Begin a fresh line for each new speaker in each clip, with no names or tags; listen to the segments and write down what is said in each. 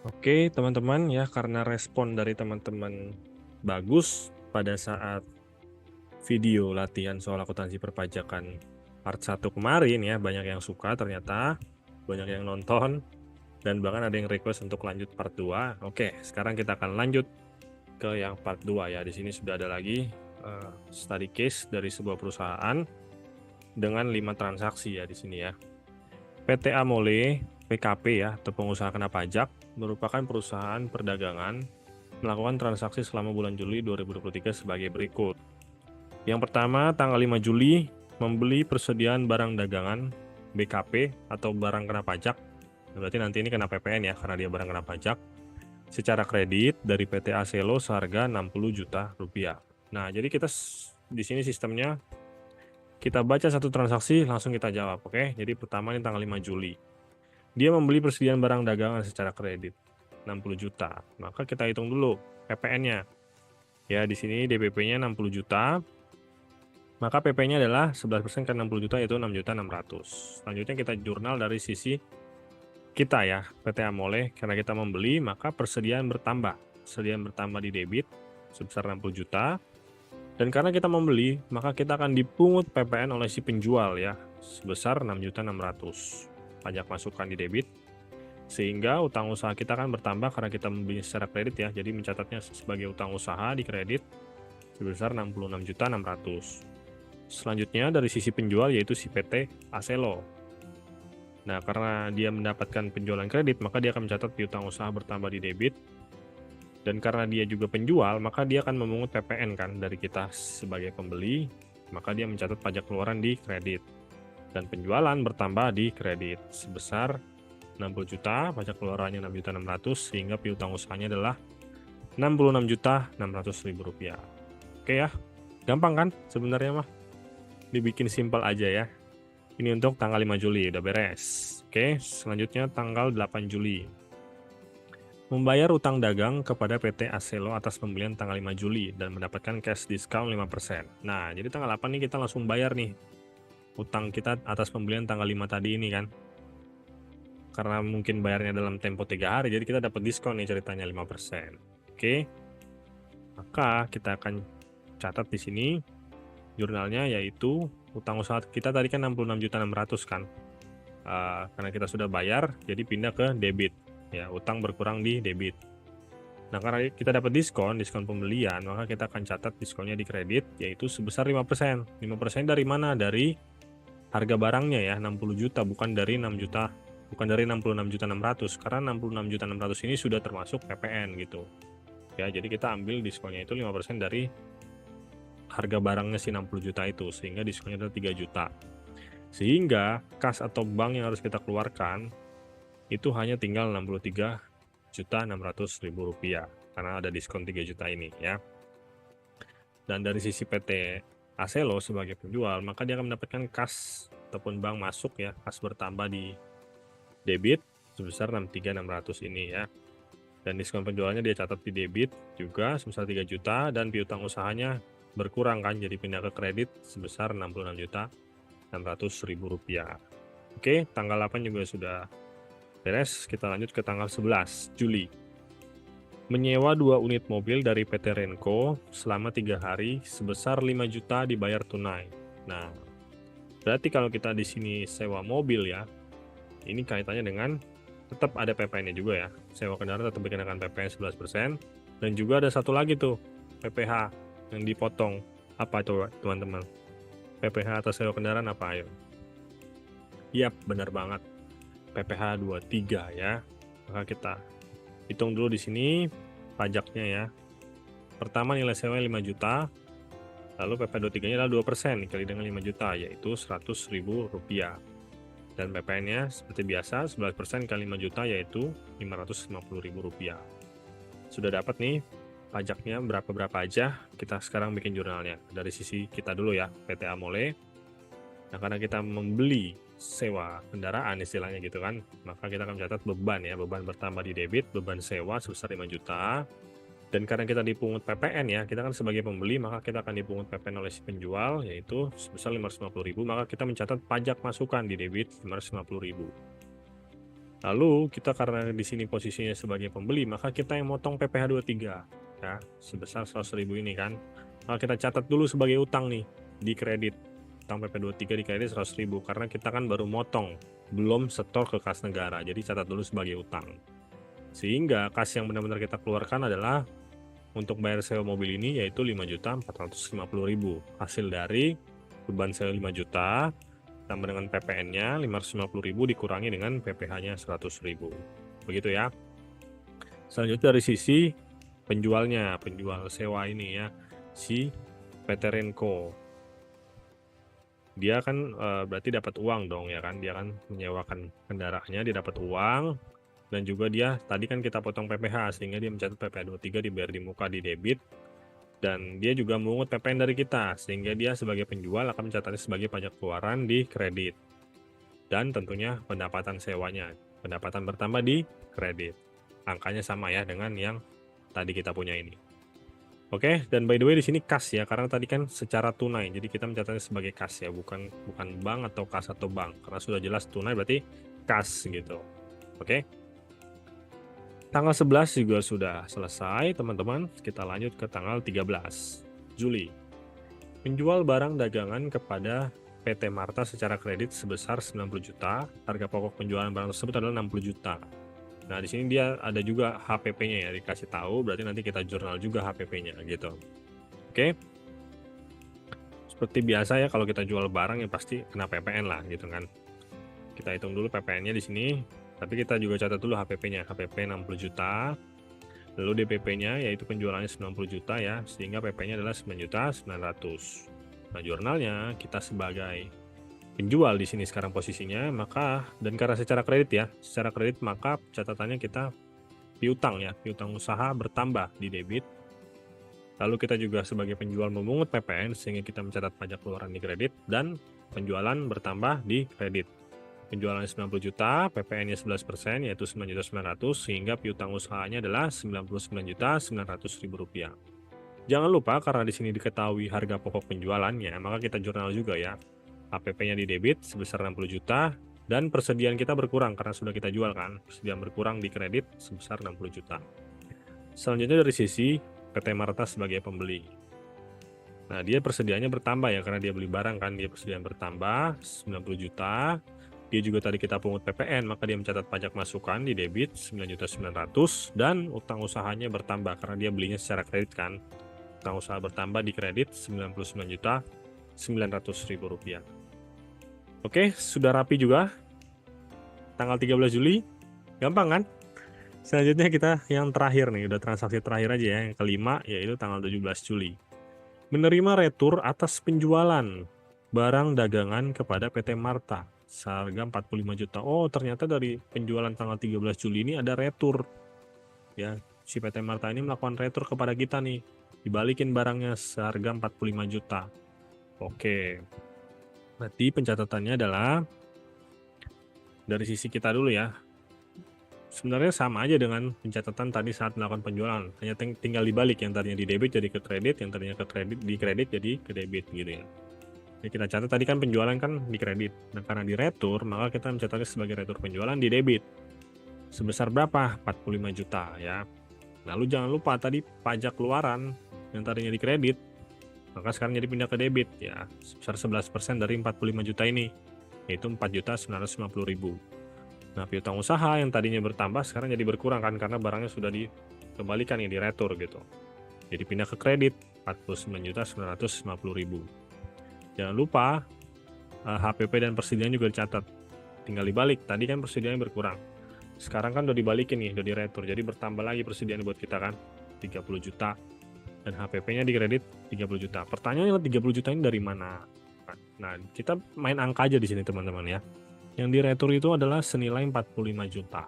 Oke, teman-teman ya, karena respon dari teman-teman bagus pada saat video latihan soal akuntansi perpajakan part 1 kemarin ya, banyak yang suka ternyata, banyak yang nonton, dan bahkan ada yang request untuk lanjut part 2. Oke, sekarang kita akan lanjut ke yang part 2 ya. Di sini sudah ada lagi study case dari sebuah perusahaan dengan 5 transaksi ya di sini ya. PT Amole PKP ya, atau pengusaha kena pajak, merupakan perusahaan perdagangan melakukan transaksi selama bulan Juli 2023 sebagai berikut. Yang pertama, tanggal 5 Juli, membeli persediaan barang dagangan BKP atau barang kena pajak. Berarti nanti ini kena PPN ya, karena dia barang kena pajak. Secara kredit dari PT Aselo seharga 60 juta rupiah. Nah, jadi kita di sini sistemnya, kita baca satu transaksi, langsung kita jawab, oke? Jadi pertama ini tanggal 5 Juli. Dia membeli persediaan barang dagangan secara kredit 60 juta. Maka kita hitung dulu PPN-nya. Ya, di sini DPP-nya 60 juta. Maka PP-nya adalah 11% kan 60 juta yaitu 6.600.000. Selanjutnya kita jurnal dari sisi kita ya, PT Amole, karena kita membeli maka persediaan bertambah. Persediaan bertambah di debit sebesar 60 juta. Dan karena kita membeli, maka kita akan dipungut PPN oleh si penjual ya, sebesar 6.600.000. Pajak masukan di debit, sehingga utang usaha kita kan bertambah karena kita membeli secara kredit ya, jadi mencatatnya sebagai utang usaha di kredit sebesar 66.600.000. Selanjutnya dari sisi penjual yaitu si PT Aselo. Nah, karena dia mendapatkan penjualan kredit, maka dia akan mencatat piutang usaha bertambah di debit. Dan karena dia juga penjual, maka dia akan memungut PPN kan dari kita sebagai pembeli, maka dia mencatat pajak keluaran di kredit. Dan penjualan bertambah di kredit sebesar 60 juta, pajak keluarannya 6.600.000, sehingga piutang usahanya adalah 66.600.000 rupiah. Oke ya, gampang kan sebenarnya mah? Dibikin simpel aja ya. Ini untuk tanggal 5 Juli, udah beres. Oke, selanjutnya tanggal 8 Juli. Membayar utang dagang kepada PT Aselo atas pembelian tanggal 5 Juli dan mendapatkan cash discount 5%. Nah, jadi tanggal 8 nih kita langsung bayar nih utang kita atas pembelian tanggal 5 tadi ini kan. Karena mungkin bayarnya dalam tempo 3 hari, jadi kita dapat diskon nih ceritanya 5%. Oke, maka kita akan catat di sini jurnalnya, yaitu utang usaha kita tadi kan 66.600.000 kan. Karena kita sudah bayar, jadi pindah ke debit. Ya, utang berkurang di debit. Nah, karena kita dapat diskon pembelian, maka kita akan catat diskonnya di kredit, yaitu sebesar 5%. 5% dari mana? Dari harga barangnya ya, 60 juta, bukan dari 6 juta, bukan dari 66.600.000, karena 66.600.000 ini sudah termasuk PPN gitu. Ya, jadi kita ambil diskonnya itu 5% dari harga barangnya si 60 juta itu, sehingga diskonnya adalah 3 juta. Sehingga kas atau bank yang harus kita keluarkan itu hanya tinggal 63.600.000 rupiah karena ada diskon 3 juta ini ya. Dan dari sisi PT Aselo sebagai penjual, maka dia akan mendapatkan kas ataupun bank masuk ya, kas bertambah di debit sebesar 63.600 ini ya. Dan diskon penjualannya dia catat di debit juga sebesar 3 juta, dan piutang usahanya berkurang kan, jadi pindah ke kredit sebesar 66.600.000 rupiah. Oke, tanggal 8 juga sudah beres. Kita lanjut ke tanggal 11 Juli. Menyewa 2 unit mobil dari PT Renco selama 3 hari sebesar 5 juta dibayar tunai. Nah, berarti kalau kita di sini sewa mobil ya, ini kaitannya dengan tetap ada PPN-nya juga ya. Sewa kendaraan tetap dikenakan PPN 11%, dan juga ada satu lagi tuh, PPH yang dipotong. Apa itu teman-teman? PPH atas sewa kendaraan apa ayo? Yap, benar banget. PPH 23 ya. Maka kita hitung dulu di sini pajaknya ya. Pertama nilai sewa 5 juta, lalu PPH 23-nya adalah 2% dikali dengan 5 juta, yaitu 100.000 rupiah. Dan PPN-nya seperti biasa 11% kali 5 juta, yaitu 550.000 rupiah. Sudah dapat nih pajaknya berapa aja, kita sekarang bikin jurnalnya. Dari sisi kita dulu ya, PT Amole. Nah, karena kita membeli sewa kendaraan istilahnya gitu kan, maka kita akan mencatat beban ya, beban bertambah di debit, beban sewa sebesar 5 juta. Dan karena kita dipungut PPN ya, kita kan sebagai pembeli, maka kita akan dipungut PPN oleh si penjual, yaitu sebesar 550.000, maka kita mencatat pajak masukan di debit 550.000. Lalu kita karena di sini posisinya sebagai pembeli, maka kita yang motong PPh 23 ya, sebesar 100.000 ini kan. Maka kita catat dulu sebagai utang nih di kredit. Utang PP 23 di kredit 100.000 karena kita kan baru motong, belum setor ke kas negara. Jadi catat dulu sebagai utang. Sehingga kas yang benar-benar kita keluarkan adalah untuk bayar sewa mobil ini yaitu 5.450.000. Hasil dari beban sewa 5 juta tambah dengan PPN-nya 550.000 dikurangi dengan PPh-nya 100.000. Begitu ya. Selanjutnya dari sisi penjualnya, penjual sewa ini ya, si PT Renco. Dia kan berarti dapat uang dong ya kan, dia kan menyewakan kendaraannya, dia dapat uang, dan juga dia tadi kan kita potong PPh sehingga dia mencatat PPh 23 dibayar di muka di debit, dan dia juga mengungut PPN dari kita sehingga dia sebagai penjual akan mencatatnya sebagai pajak keluaran di kredit. Dan tentunya pendapatan sewanya, pendapatan bertambah di kredit. Angkanya sama ya dengan yang tadi kita punya ini. Oke, dan by the way di sini kas ya, karena tadi kan secara tunai, jadi kita mencatatnya sebagai kas ya, bukan bank atau kas atau bank, karena sudah jelas tunai berarti kas gitu. Oke. Tanggal 11 juga sudah selesai, teman-teman. Kita lanjut ke tanggal 13 Juli. Penjual barang dagangan kepada PT Marta secara kredit sebesar 90 juta. Harga pokok penjualan barang tersebut adalah 60 juta. Nah, di sini dia ada juga HPP-nya ya, dikasih tahu, berarti nanti kita jurnal juga HPP-nya gitu. Oke. Seperti biasa ya, kalau kita jual barang ya pasti kena PPN lah gitu kan. Kita hitung dulu PPN-nya di sini. Tapi kita juga catat dulu HPP-nya, HPP 60 juta, lalu DPP-nya yaitu penjualannya 90 juta ya, sehingga PP-nya adalah 9.900.000. Nah, jurnalnya kita sebagai penjual di sini sekarang posisinya, maka dan karena secara kredit ya, secara kredit maka catatannya kita piutang ya, piutang usaha bertambah di debit. Lalu kita juga sebagai penjual memungut PPN sehingga kita mencatat pajak keluaran di kredit dan penjualan bertambah di kredit. Penjualannya 90 juta, PPN-nya 11%, yaitu 9.900.000, sehingga piutang usahanya adalah 99.900.000 rupiah. Jangan lupa, karena di sini diketahui harga pokok penjualannya, maka kita jurnal juga ya. HPP-nya di debit sebesar 60 juta, dan persediaan kita berkurang, karena sudah kita jual kan. Persediaan berkurang di kredit sebesar 60 juta. Selanjutnya dari sisi PT Marta sebagai pembeli. Nah, dia persediaannya bertambah ya, karena dia beli barang kan, dia persediaan bertambah 90 juta. Dia juga tadi kita pungut PPN, maka dia mencatat pajak masukan di debit 9.900.000 dan utang usahanya bertambah karena dia belinya secara kredit kan. Utang usaha bertambah di kredit 99.900.000 rupiah. Oke, sudah rapi juga. Tanggal 13 Juli, gampang kan? Selanjutnya kita yang terakhir nih, udah transaksi terakhir aja ya, yang kelima yaitu tanggal 17 Juli. Menerima retur atas penjualan barang dagangan kepada PT Marta seharga 45 juta. Oh, ternyata dari penjualan tanggal 13 Juli ini ada retur. Ya, si PT Marta ini melakukan retur kepada kita nih. Dibalikin barangnya seharga 45 juta. Oke. Berarti pencatatannya adalah dari sisi kita dulu ya. Sebenarnya sama aja dengan pencatatan tadi saat melakukan penjualan. Hanya tinggal dibalik, yang tadinya di debit jadi ke kredit, yang tadinya ke kredit di kredit jadi ke debit gitu ya. Jadi kita catat tadi kan penjualan kan di kredit. Nah, karena di retur, maka kita mencatatnya sebagai retur penjualan di debit. Sebesar berapa? 45 juta ya. Lalu jangan lupa tadi pajak keluaran yang tadinya di kredit, maka sekarang jadi pindah ke debit ya. Sebesar 11% dari 45 juta ini, yaitu 4.950.000. Nah, piutang usaha yang tadinya bertambah sekarang jadi berkurang kan, karena barangnya sudah dikembalikan ya, di retur gitu. Jadi pindah ke kredit 49.950.000. Jangan lupa HPP dan persediaan juga dicatat. Tinggal dibalik, tadi kan persediaannya berkurang. Sekarang kan udah dibalikin nih, udah diretur. Jadi bertambah lagi persediaan buat kita kan, 30 juta. Dan HPP-nya di kredit 30 juta. Pertanyaannya 30 juta ini dari mana? Nah, kita main angka aja di sini teman-teman ya. Yang diretur itu adalah senilai 45 juta.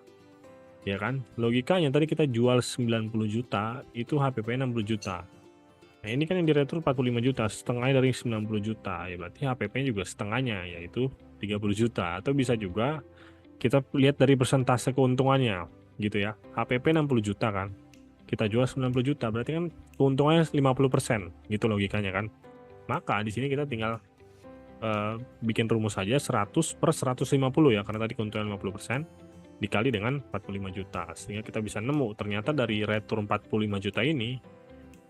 Ya kan? Logikanya tadi kita jual 90 juta, itu HPP 60 juta. Nah, ini kan yang diretur 45 juta, setengahnya dari 90 juta. Ya berarti HPP-nya juga setengahnya, yaitu 30 juta. Atau bisa juga kita lihat dari persentase keuntungannya, gitu ya. HPP 60 juta kan. Kita jual 90 juta, berarti kan keuntungannya 50%, gitu logikanya kan. Maka di sini kita tinggal bikin rumus saja 100 per 150 ya, karena tadi keuntungan 50%. dikali dengan 45 juta. Sehingga kita bisa nemu ternyata dari retur 45 juta ini,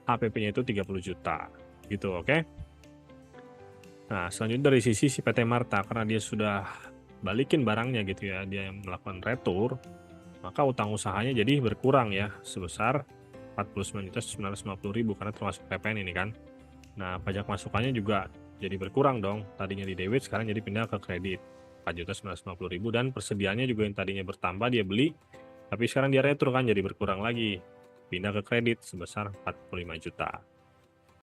HPP-nya itu 30 juta. Gitu, oke? Nah, selanjutnya dari sisi si PT Marta, karena dia sudah balikin barangnya gitu ya, dia yang melakukan retur, maka utang usahanya jadi berkurang ya, sebesar 49.950.000 karena termasuk PPN ini kan. Nah, pajak masukannya juga jadi berkurang dong. Tadinya di debit, sekarang jadi pindah ke kredit. 4.950.000 dan persediaannya juga yang tadinya bertambah dia beli, tapi sekarang dia retur kan jadi berkurang lagi. Pindah ke kredit sebesar 45 juta.